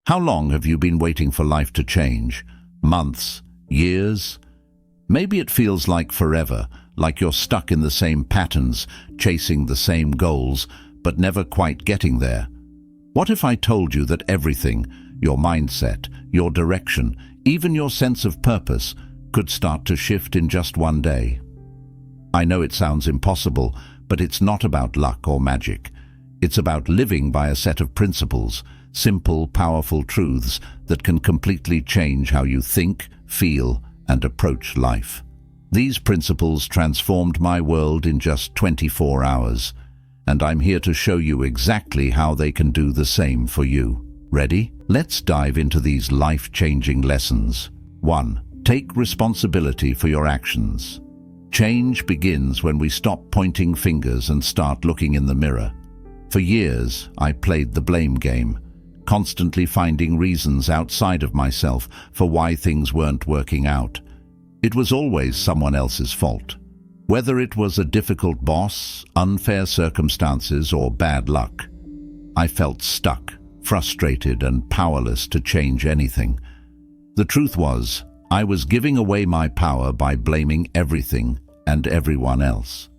How long have you been waiting for life to change? Months? Years? Maybe it feels like forever, like you're stuck in the same patterns, chasing the same goals, but never quite getting there. What if I told you that everything, your mindset, your direction, even your sense of purpose, could start to shift in just one day? I know it sounds impossible, but it's not about luck or magic. It's about living by a set of principles, simple, powerful truths that can completely change how you think, feel, and approach life. These principles transformed my world in just 24 hours, and I'm here to show you exactly how they can do the same for you. Ready? Let's dive into these life-changing lessons. 1. Take responsibility for your actions. Change begins when we stop pointing fingers and start looking in the mirror. For years, I played the blame game, constantly finding reasons outside of myself for why things weren't working out. It was always someone else's fault. Whether it was a difficult boss, unfair circumstances, or bad luck, I felt stuck, frustrated, and powerless to change anything. The truth was, I was giving away my power by blaming everything and everyone else.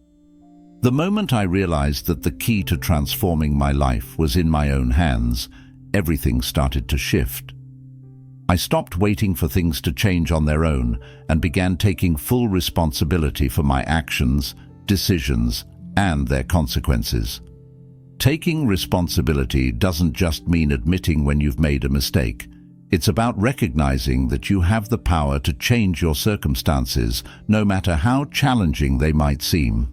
The moment I realized that the key to transforming my life was in my own hands, everything started to shift. I stopped waiting for things to change on their own and began taking full responsibility for my actions, decisions, and their consequences. Taking responsibility doesn't just mean admitting when you've made a mistake. It's about recognizing that you have the power to change your circumstances, no matter how challenging they might seem.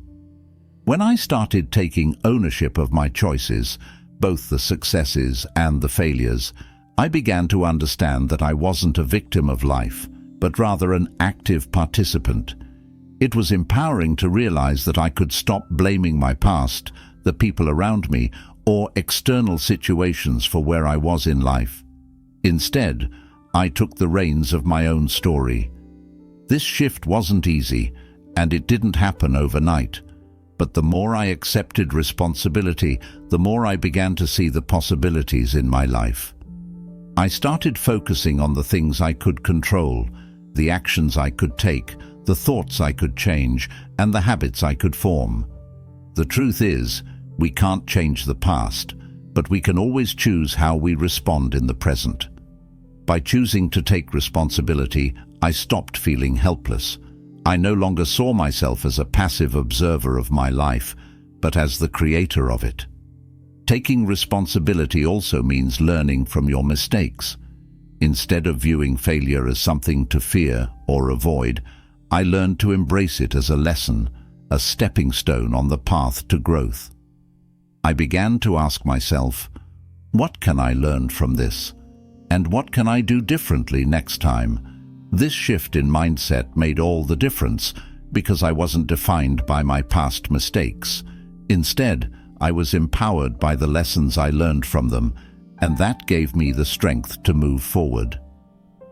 When I started taking ownership of my choices, both the successes and the failures, I began to understand that I wasn't a victim of life, but rather an active participant. It was empowering to realize that I could stop blaming my past, the people around me, or external situations for where I was in life. Instead, I took the reins of my own story. This shift wasn't easy, and it didn't happen overnight. But the more I accepted responsibility, the more I began to see the possibilities in my life. I started focusing on the things I could control, the actions I could take, the thoughts I could change, and the habits I could form. The truth is, we can't change the past, but we can always choose how we respond in the present. By choosing to take responsibility, I stopped feeling helpless. I no longer saw myself as a passive observer of my life, but as the creator of it. Taking responsibility also means learning from your mistakes. Instead of viewing failure as something to fear or avoid, I learned to embrace it as a lesson, a stepping stone on the path to growth. I began to ask myself, what can I learn from this? And what can I do differently next time? This shift in mindset made all the difference because I wasn't defined by my past mistakes. Instead, I was empowered by the lessons I learned from them, and that gave me the strength to move forward.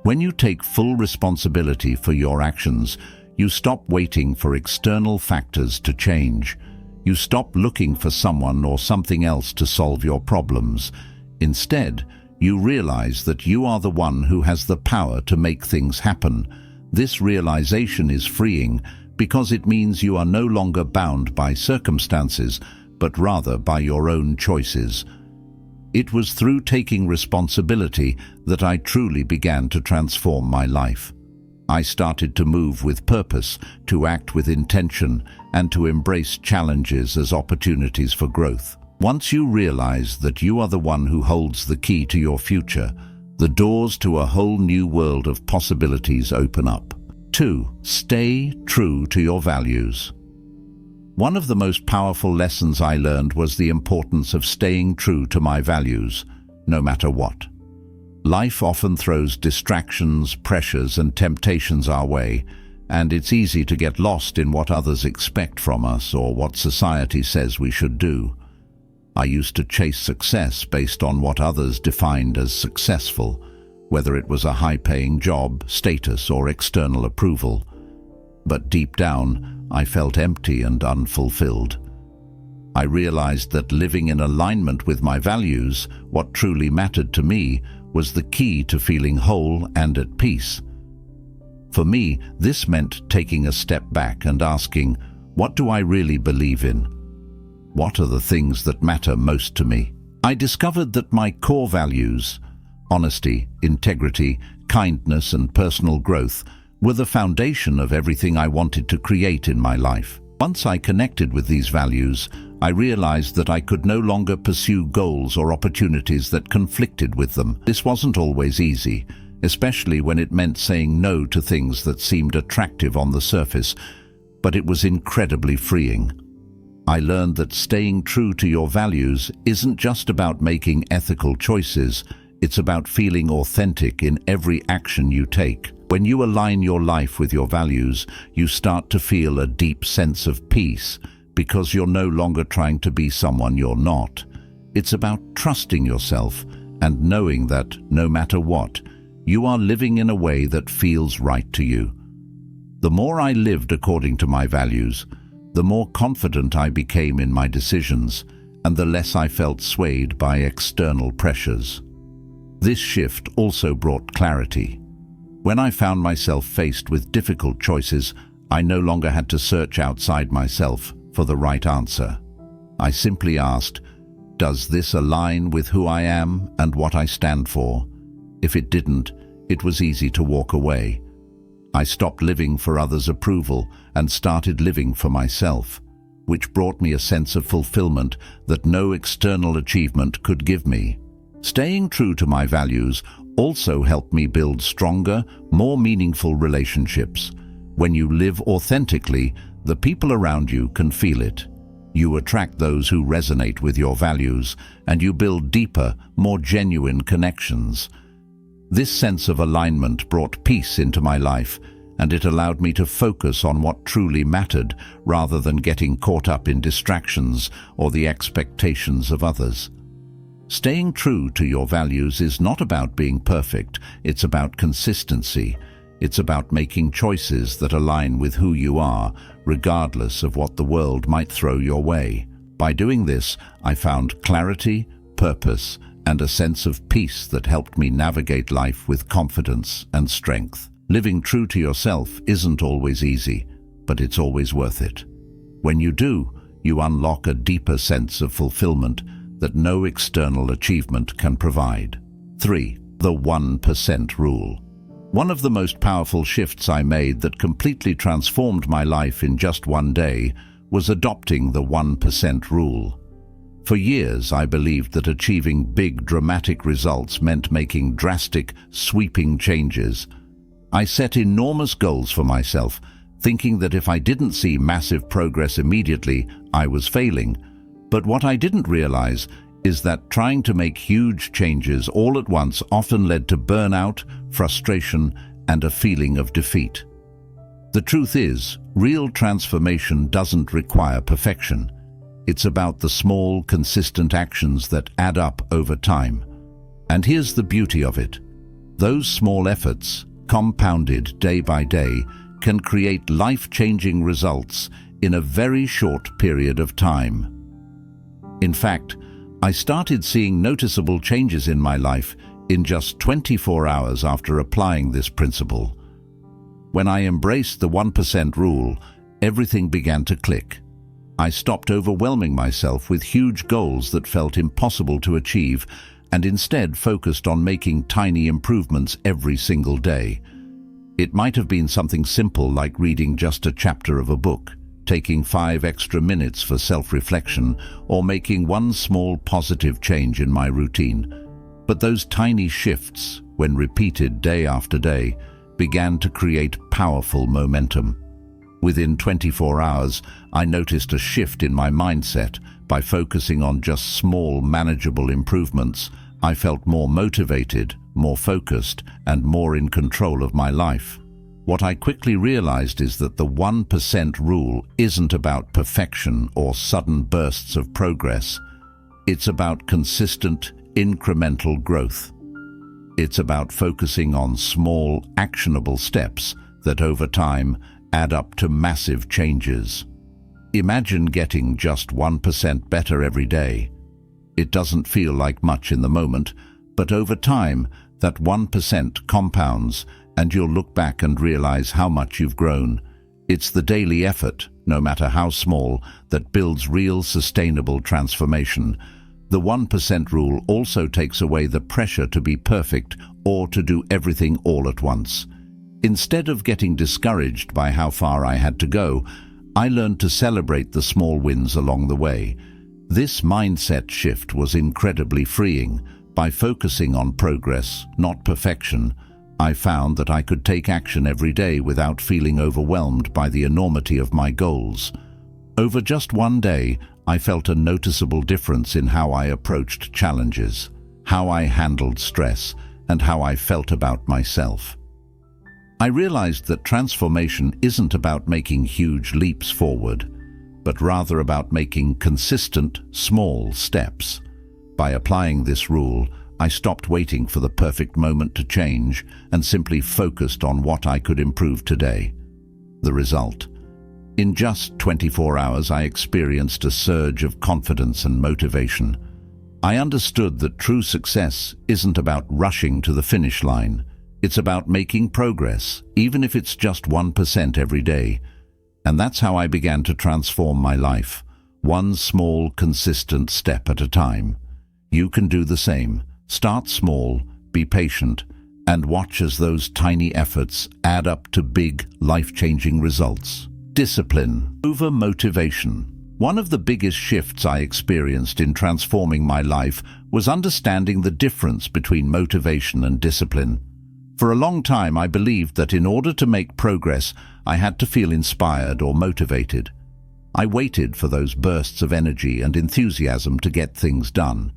When you take full responsibility for your actions, you stop waiting for external factors to change. You stop looking for someone or something else to solve your problems. Instead, you realize that you are the one who has the power to make things happen. This realization is freeing because it means you are no longer bound by circumstances, but rather by your own choices. It was through taking responsibility that I truly began to transform my life. I started to move with purpose, to act with intention, and to embrace challenges as opportunities for growth. Once you realize that you are the one who holds the key to your future, the doors to a whole new world of possibilities open up. 2. Stay true to your values. One of the most powerful lessons I learned was the importance of staying true to my values, no matter what. Life often throws distractions, pressures, and temptations our way, and it's easy to get lost in what others expect from us or what society says we should do. I used to chase success based on what others defined as successful, whether it was a high-paying job, status, or external approval. But deep down, I felt empty and unfulfilled. I realized that living in alignment with my values, what truly mattered to me, was the key to feeling whole and at peace. For me, this meant taking a step back and asking, what do I really believe in? What are the things that matter most to me? I discovered that my core values, honesty, integrity, kindness, and personal growth, were the foundation of everything I wanted to create in my life. Once I connected with these values, I realized that I could no longer pursue goals or opportunities that conflicted with them. This wasn't always easy, especially when it meant saying no to things that seemed attractive on the surface, but it was incredibly freeing. I learned that staying true to your values isn't just about making ethical choices, it's about feeling authentic in every action you take. When you align your life with your values, you start to feel a deep sense of peace because you're no longer trying to be someone you're not. It's about trusting yourself and knowing that, no matter what, you are living in a way that feels right to you. The more I lived according to my values, the more confident I became in my decisions, and the less I felt swayed by external pressures. This shift also brought clarity. When I found myself faced with difficult choices, I no longer had to search outside myself for the right answer. I simply asked, does this align with who I am and what I stand for? If it didn't, it was easy to walk away. I stopped living for others' approval and started living for myself, which brought me a sense of fulfillment that no external achievement could give me. Staying true to my values also helped me build stronger, more meaningful relationships. When you live authentically, the people around you can feel it. You attract those who resonate with your values, and you build deeper, more genuine connections. This sense of alignment brought peace into my life, and it allowed me to focus on what truly mattered rather than getting caught up in distractions or the expectations of others. Staying true to your values is not about being perfect, it's about consistency. It's about making choices that align with who you are, regardless of what the world might throw your way. By doing this, I found clarity, purpose, and a sense of peace that helped me navigate life with confidence and strength. Living true to yourself isn't always easy, but it's always worth it. When you do, you unlock a deeper sense of fulfillment that no external achievement can provide. 3. The 1% rule. One of the most powerful shifts I made that completely transformed my life in just one day was adopting the 1% rule. For years, I believed that achieving big, dramatic results meant making drastic, sweeping changes. I set enormous goals for myself, thinking that if I didn't see massive progress immediately, I was failing. But what I didn't realize is that trying to make huge changes all at once often led to burnout, frustration, and a feeling of defeat. The truth is, real transformation doesn't require perfection. It's about the small, consistent actions that add up over time. And here's the beauty of it. Those small efforts, compounded day by day, can create life-changing results in a very short period of time. In fact, I started seeing noticeable changes in my life in just 24 hours after applying this principle. When I embraced the 1% rule, everything began to click. I stopped overwhelming myself with huge goals that felt impossible to achieve and instead focused on making tiny improvements every single day. It might have been something simple like reading just a chapter of a book, taking 5 extra minutes for self-reflection, or making one small positive change in my routine. But those tiny shifts, when repeated day after day, began to create powerful momentum. Within 24 hours, I noticed a shift in my mindset. By focusing on just small, manageable improvements, I felt more motivated, more focused, and more in control of my life. What I quickly realized is that the 1% rule isn't about perfection or sudden bursts of progress. It's about consistent, incremental growth. It's about focusing on small, actionable steps that over time add up to massive changes. Imagine getting just 1% better every day. It doesn't feel like much in the moment, but over time, That 1% compounds, and you'll look back and realize how much you've grown. It's the daily effort, no matter how small, that builds real sustainable transformation. The 1% rule also takes away the pressure to be perfect or to do everything all at once. Instead of getting discouraged by how far I had to go, I learned to celebrate the small wins along the way. This mindset shift was incredibly freeing. By focusing on progress, not perfection, I found that I could take action every day without feeling overwhelmed by the enormity of my goals. Over just one day, I felt a noticeable difference in how I approached challenges, how I handled stress, and how I felt about myself. I realized that transformation isn't about making huge leaps forward, but rather about making consistent, small steps. By applying this rule, I stopped waiting for the perfect moment to change and simply focused on what I could improve today. The result: in just 24 hours, I experienced a surge of confidence and motivation. I understood that true success isn't about rushing to the finish line. It's about making progress, even if it's just 1% every day. And that's how I began to transform my life, one small, consistent step at a time. You can do the same. Start small, be patient, and watch as those tiny efforts add up to big, life-changing results. Discipline over motivation. One of the biggest shifts I experienced in transforming my life was understanding the difference between motivation and discipline. For a long time, I believed that in order to make progress, I had to feel inspired or motivated. I waited for those bursts of energy and enthusiasm to get things done.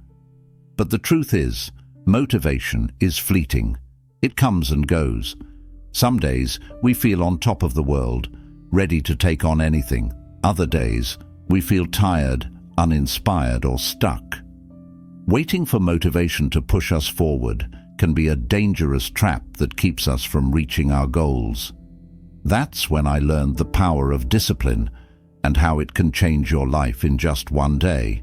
But the truth is, motivation is fleeting. It comes and goes. Some days, we feel on top of the world, ready to take on anything. Other days, we feel tired, uninspired, or stuck. Waiting for motivation to push us forward can be a dangerous trap that keeps us from reaching our goals. That's when I learned the power of discipline and how it can change your life in just one day.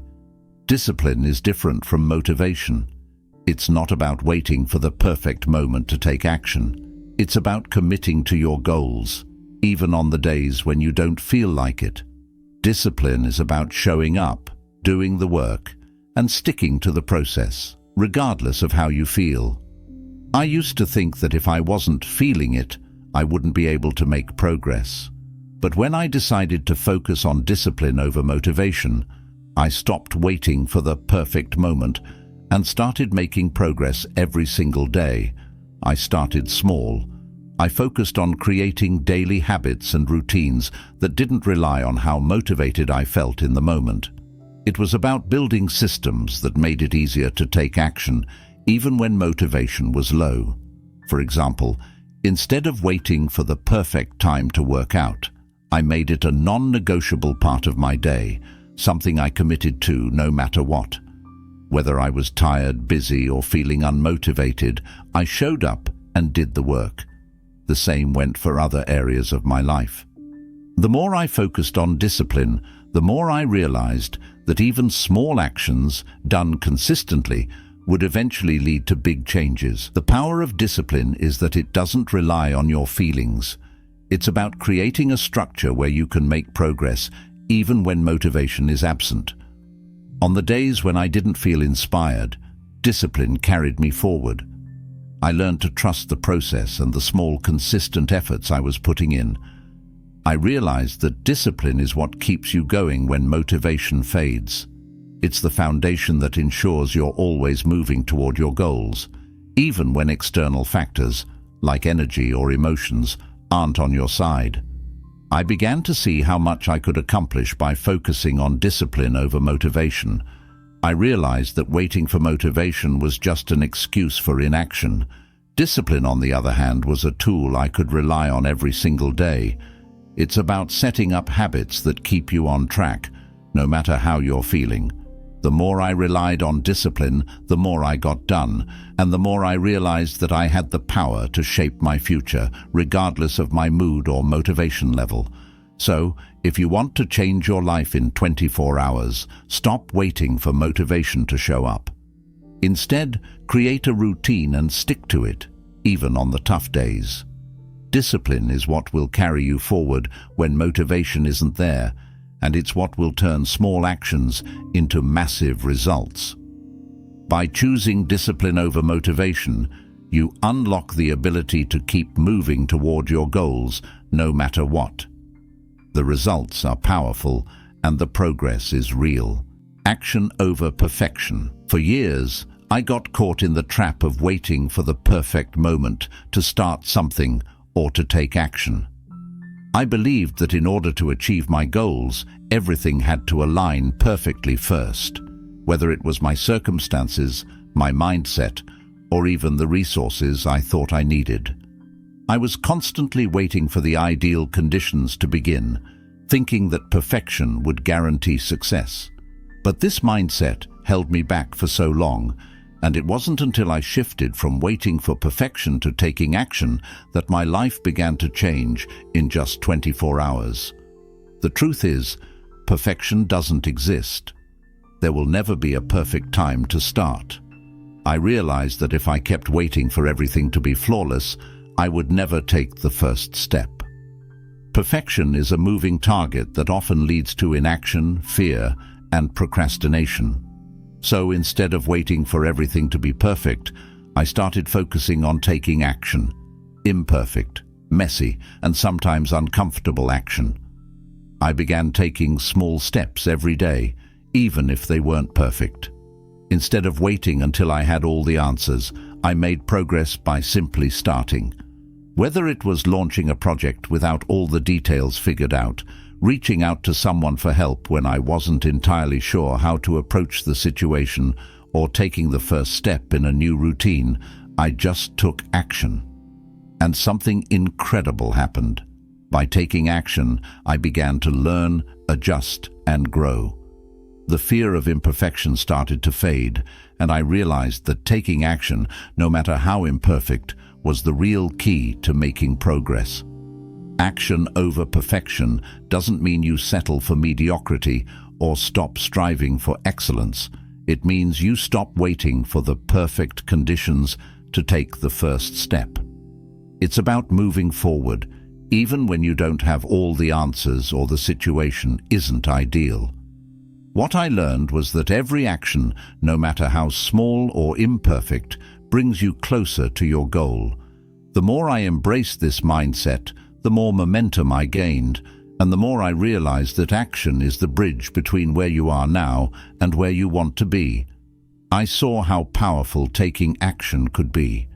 Discipline is different from motivation. It's not about waiting for the perfect moment to take action. It's about committing to your goals, even on the days when you don't feel like it. Discipline is about showing up, doing the work, and sticking to the process, regardless of how you feel. I used to think that if I wasn't feeling it, I wouldn't be able to make progress. But when I decided to focus on discipline over motivation, I stopped waiting for the perfect moment and started making progress every single day. I started small. I focused on creating daily habits and routines that didn't rely on how motivated I felt in the moment. It was about building systems that made it easier to take action, even when motivation was low. For example, instead of waiting for the perfect time to work out, I made it a non-negotiable part of my day, something I committed to no matter what. Whether I was tired, busy, or feeling unmotivated, I showed up and did the work. The same went for other areas of my life. The more I focused on discipline, the more I realized that even small actions, done consistently, would eventually lead to big changes. The power of discipline is that it doesn't rely on your feelings. It's about creating a structure where you can make progress, even when motivation is absent. On the days when I didn't feel inspired, discipline carried me forward. I learned to trust the process and the small, consistent efforts I was putting in. I realized that discipline is what keeps you going when motivation fades. It's the foundation that ensures you're always moving toward your goals, even when external factors, like energy or emotions, aren't on your side. I began to see how much I could accomplish by focusing on discipline over motivation. I realized that waiting for motivation was just an excuse for inaction. Discipline, on the other hand, was a tool I could rely on every single day. It's about setting up habits that keep you on track, no matter how you're feeling. The more I relied on discipline, the more I got done, and the more I realized that I had the power to shape my future, regardless of my mood or motivation level. So, if you want to change your life in 24 hours, stop waiting for motivation to show up. Instead, create a routine and stick to it, even on the tough days. Discipline is what will carry you forward when motivation isn't there, and it's what will turn small actions into massive results. By choosing discipline over motivation, you unlock the ability to keep moving toward your goals no matter what. The results are powerful and the progress is real. Action over perfection. For years, I got caught in the trap of waiting for the perfect moment to start something or to take action. I believed that in order to achieve my goals, everything had to align perfectly first, whether it was my circumstances, my mindset, or even the resources I thought I needed. I was constantly waiting for the ideal conditions to begin, thinking that perfection would guarantee success. But this mindset held me back for so long, and it wasn't until I shifted from waiting for perfection to taking action that my life began to change in just 24 hours. The truth is, perfection doesn't exist. There will never be a perfect time to start. I realized that if I kept waiting for everything to be flawless, I would never take the first step. Perfection is a moving target that often leads to inaction, fear, and procrastination. So instead of waiting for everything to be perfect, I started focusing on taking action. Imperfect, messy, and sometimes uncomfortable action. I began taking small steps every day, even if they weren't perfect. Instead of waiting until I had all the answers, I made progress by simply starting. Whether it was launching a project without all the details figured out, reaching out to someone for help when I wasn't entirely sure how to approach the situation, or taking the first step in a new routine, I just took action. And something incredible happened. By taking action, I began to learn, adjust, and grow. The fear of imperfection started to fade, and I realized that taking action, no matter how imperfect, was the real key to making progress. Action over perfection doesn't mean you settle for mediocrity or stop striving for excellence. It means you stop waiting for the perfect conditions to take the first step. It's about moving forward, even when you don't have all the answers or the situation isn't ideal. What I learned was that every action, no matter how small or imperfect, brings you closer to your goal. The more I embraced this mindset, the more momentum I gained, and the more I realized that action is the bridge between where you are now and where you want to be. I saw how powerful taking action could be.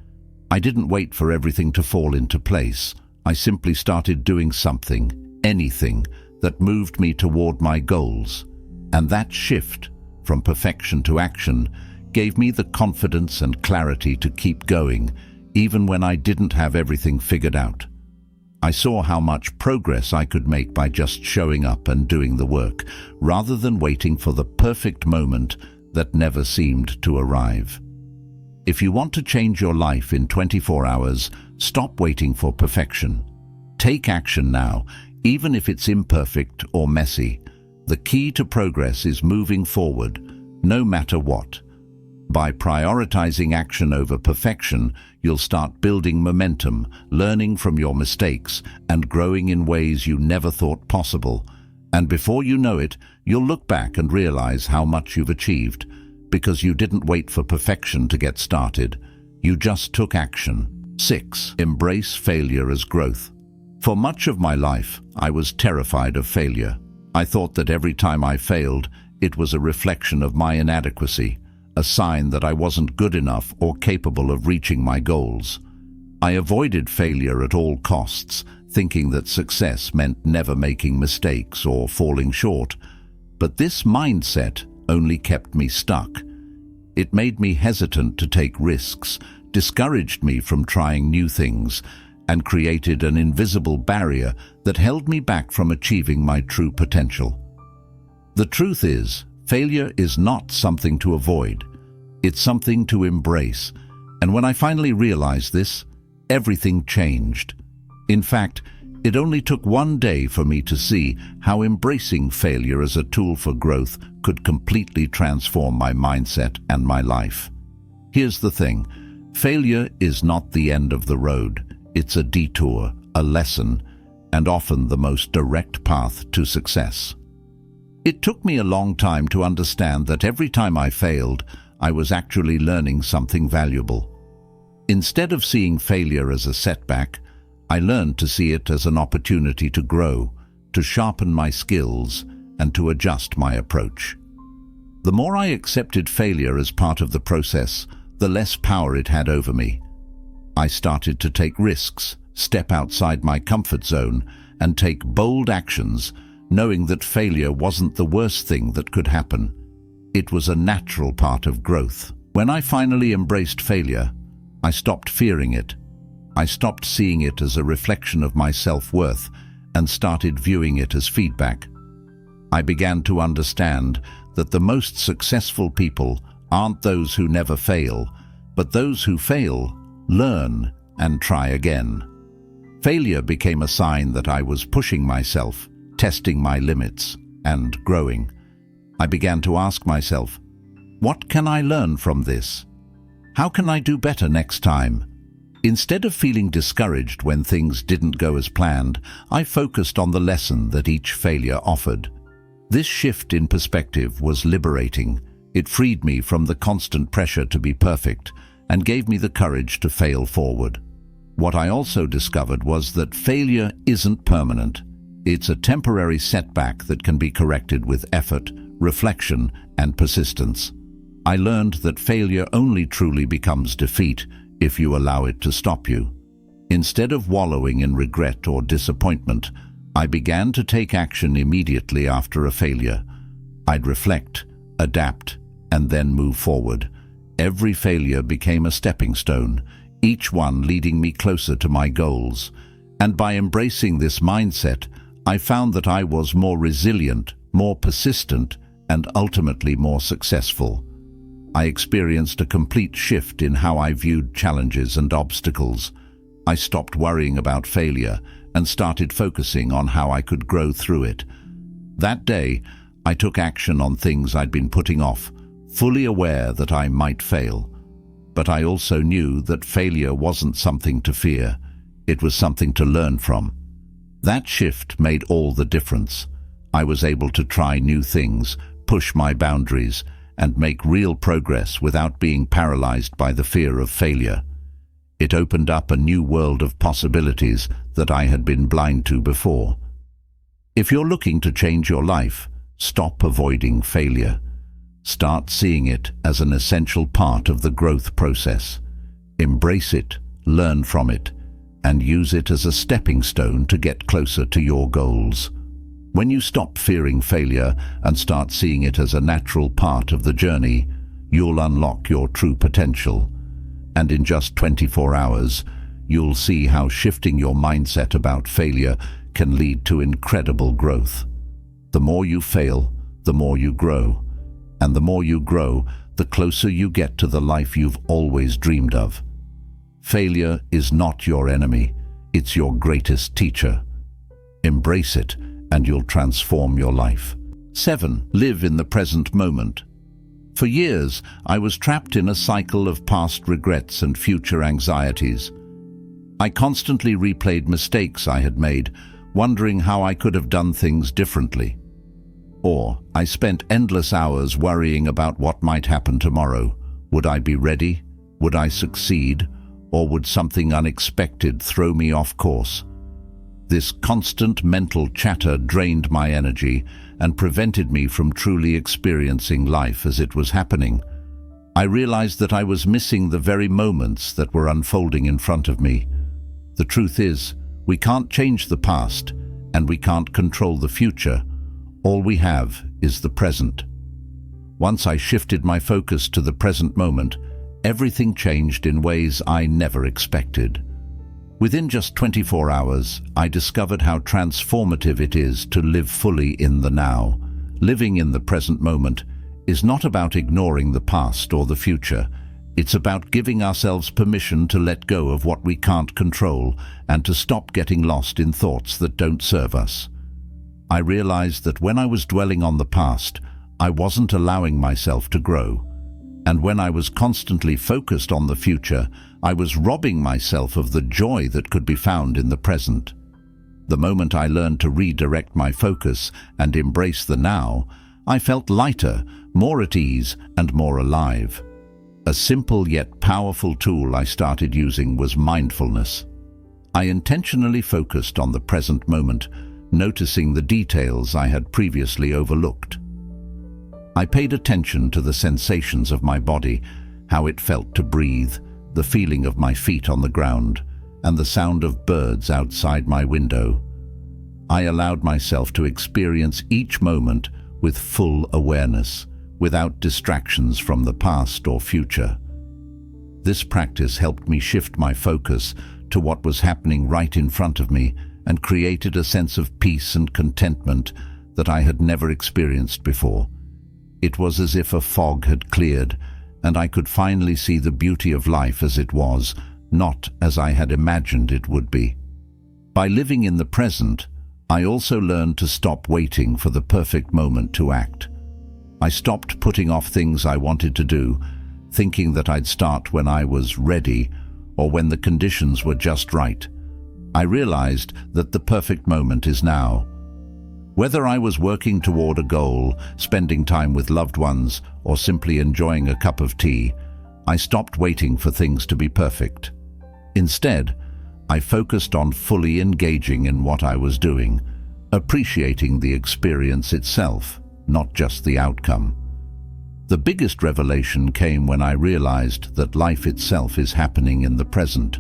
I didn't wait for everything to fall into place. I simply started doing something, anything, that moved me toward my goals. And that shift, from perfection to action, gave me the confidence and clarity to keep going, even when I didn't have everything figured out. I saw how much progress I could make by just showing up and doing the work, rather than waiting for the perfect moment that never seemed to arrive. If you want to change your life in 24 hours, stop waiting for perfection. Take action now, even if it's imperfect or messy. The key to progress is moving forward, no matter what. By prioritizing action over perfection, you'll start building momentum, learning from your mistakes, and growing in ways you never thought possible. And before you know it, you'll look back and realize how much you've achieved, because you didn't wait for perfection to get started. You just took action. 6. Embrace failure as growth. For much of my life, I was terrified of failure. I thought that every time I failed, it was a reflection of my inadequacy, a sign that I wasn't good enough or capable of reaching my goals. I avoided failure at all costs, thinking that success meant never making mistakes or falling short. But this mindset only kept me stuck. It made me hesitant to take risks, discouraged me from trying new things, and created an invisible barrier that held me back from achieving my true potential. The truth is, failure is not something to avoid. It's something to embrace. And when I finally realized this, everything changed. In fact, it only took one day for me to see how embracing failure as a tool for growth could completely transform my mindset and my life. Here's the thing. Failure is not the end of the road. It's a detour, a lesson, and often the most direct path to success. It took me a long time to understand that every time I failed, I was actually learning something valuable. Instead of seeing failure as a setback, I learned to see it as an opportunity to grow, to sharpen my skills, and to adjust my approach. The more I accepted failure as part of the process, the less power it had over me. I started to take risks, step outside my comfort zone, and take bold actions, knowing that failure wasn't the worst thing that could happen. It was a natural part of growth. When I finally embraced failure, I stopped fearing it. I stopped seeing it as a reflection of my self-worth and started viewing it as feedback. I began to understand that the most successful people aren't those who never fail, but those who fail, learn, and try again. Failure became a sign that I was pushing myself, testing my limits, and growing. I began to ask myself, what can I learn from this? How can I do better next time? Instead of feeling discouraged when things didn't go as planned, I focused on the lesson that each failure offered. This shift in perspective was liberating. It freed me from the constant pressure to be perfect and gave me the courage to fail forward. What I also discovered was that failure isn't permanent. It's a temporary setback that can be corrected with effort, reflection, and persistence. I learned that failure only truly becomes defeat if you allow it to stop you. Instead of wallowing in regret or disappointment, I began to take action immediately after a failure. I'd reflect, adapt, and then move forward. Every failure became a stepping stone, each one leading me closer to my goals. And by embracing this mindset, I found that I was more resilient, more persistent, and ultimately more successful. I experienced a complete shift in how I viewed challenges and obstacles. I stopped worrying about failure and started focusing on how I could grow through it. That day, I took action on things I'd been putting off, fully aware that I might fail. But I also knew that failure wasn't something to fear. It was something to learn from. That shift made all the difference. I was able to try new things, push my boundaries, and make real progress without being paralyzed by the fear of failure. It opened up a new world of possibilities that I had been blind to before. If you're looking to change your life, stop avoiding failure. Start seeing it as an essential part of the growth process. Embrace it, learn from it, and use it as a stepping stone to get closer to your goals. When you stop fearing failure and start seeing it as a natural part of the journey, you'll unlock your true potential. And in just 24 hours, you'll see how shifting your mindset about failure can lead to incredible growth. The more you fail, the more you grow. And the more you grow, the closer you get to the life you've always dreamed of. Failure is not your enemy, it's your greatest teacher. Embrace it, and you'll transform your life. 7. Live in the present moment. For years, I was trapped in a cycle of past regrets and future anxieties. I constantly replayed mistakes I had made, wondering how I could have done things differently. Or I spent endless hours worrying about what might happen tomorrow. Would I be ready? Would I succeed? Or would something unexpected throw me off course? This constant mental chatter drained my energy and prevented me from truly experiencing life as it was happening. I realized that I was missing the very moments that were unfolding in front of me. The truth is, we can't change the past, and we can't control the future. All we have is the present. Once I shifted my focus to the present moment, everything changed in ways I never expected. Within just 24 hours, I discovered how transformative it is to live fully in the now. Living in the present moment is not about ignoring the past or the future. It's about giving ourselves permission to let go of what we can't control and to stop getting lost in thoughts that don't serve us. I realized that when I was dwelling on the past, I wasn't allowing myself to grow. And when I was constantly focused on the future, I was robbing myself of the joy that could be found in the present. The moment I learned to redirect my focus and embrace the now, I felt lighter, more at ease, and more alive. A simple yet powerful tool I started using was mindfulness. I intentionally focused on the present moment, noticing the details I had previously overlooked. I paid attention to the sensations of my body, how it felt to breathe, the feeling of my feet on the ground, and the sound of birds outside my window. I allowed myself to experience each moment with full awareness, without distractions from the past or future. This practice helped me shift my focus to what was happening right in front of me and created a sense of peace and contentment that I had never experienced before. It was as if a fog had cleared, and I could finally see the beauty of life as it was, not as I had imagined it would be. By living in the present, I also learned to stop waiting for the perfect moment to act. I stopped putting off things I wanted to do, thinking that I'd start when I was ready or when the conditions were just right. I realized that the perfect moment is now. Whether I was working toward a goal, spending time with loved ones, or simply enjoying a cup of tea, I stopped waiting for things to be perfect. Instead, I focused on fully engaging in what I was doing, appreciating the experience itself, not just the outcome. The biggest revelation came when I realized that life itself is happening in the present.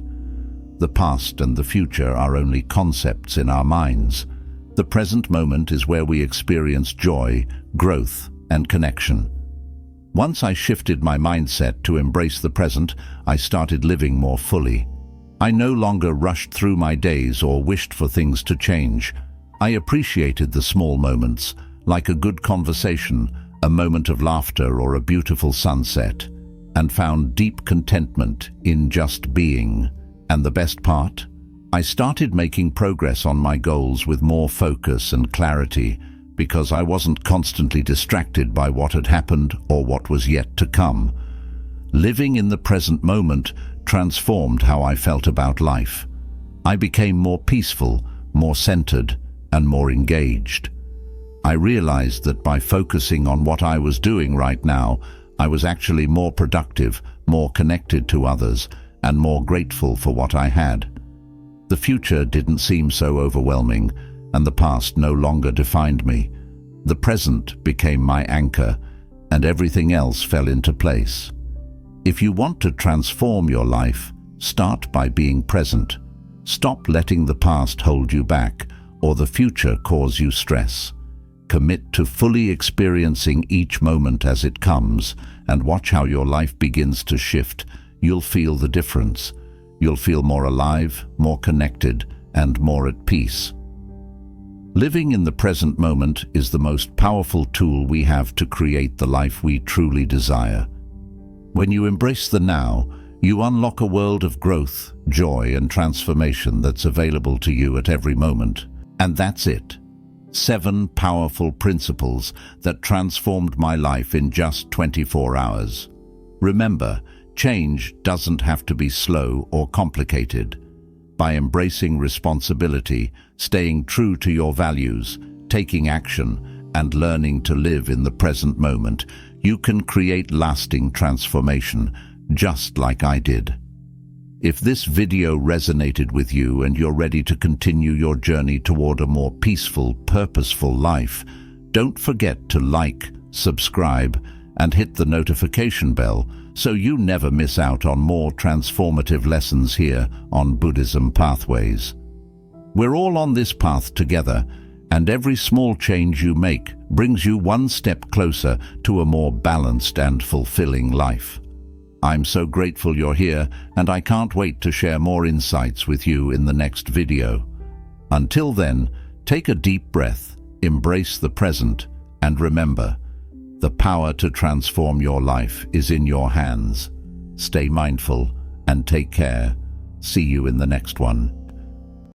The past and the future are only concepts in our minds. The present moment is where we experience joy, growth, and connection. Once I shifted my mindset to embrace the present, I started living more fully. I no longer rushed through my days or wished for things to change. I appreciated the small moments, like a good conversation, a moment of laughter, or a beautiful sunset, and found deep contentment in just being. And the best part? I started making progress on my goals with more focus and clarity because I wasn't constantly distracted by what had happened or what was yet to come. Living in the present moment transformed how I felt about life. I became more peaceful, more centered, and more engaged. I realized that by focusing on what I was doing right now, I was actually more productive, more connected to others, and more grateful for what I had. The future didn't seem so overwhelming, and the past no longer defined me. The present became my anchor, and everything else fell into place. If you want to transform your life, start by being present. Stop letting the past hold you back, or the future cause you stress. Commit to fully experiencing each moment as it comes, and watch how your life begins to shift. You'll feel the difference. You'll feel more alive, more connected, and more at peace. Living in the present moment is the most powerful tool we have to create the life we truly desire. When you embrace the now, you unlock a world of growth, joy, and transformation that's available to you at every moment. And that's it. 7 powerful principles that transformed my life in just 24 hours. Remember, change doesn't have to be slow or complicated. By embracing responsibility, staying true to your values, taking action, and learning to live in the present moment, you can create lasting transformation, just like I did. If this video resonated with you and you're ready to continue your journey toward a more peaceful, purposeful life, don't forget to like, subscribe, and hit the notification bell so you never miss out on more transformative lessons here on Buddhism Pathways. We're all on this path together, and every small change you make brings you one step closer to a more balanced and fulfilling life. I'm so grateful you're here, and I can't wait to share more insights with you in the next video. Until then, take a deep breath, embrace the present, and remember, the power to transform your life is in your hands. Stay mindful and take care. See you in the next one.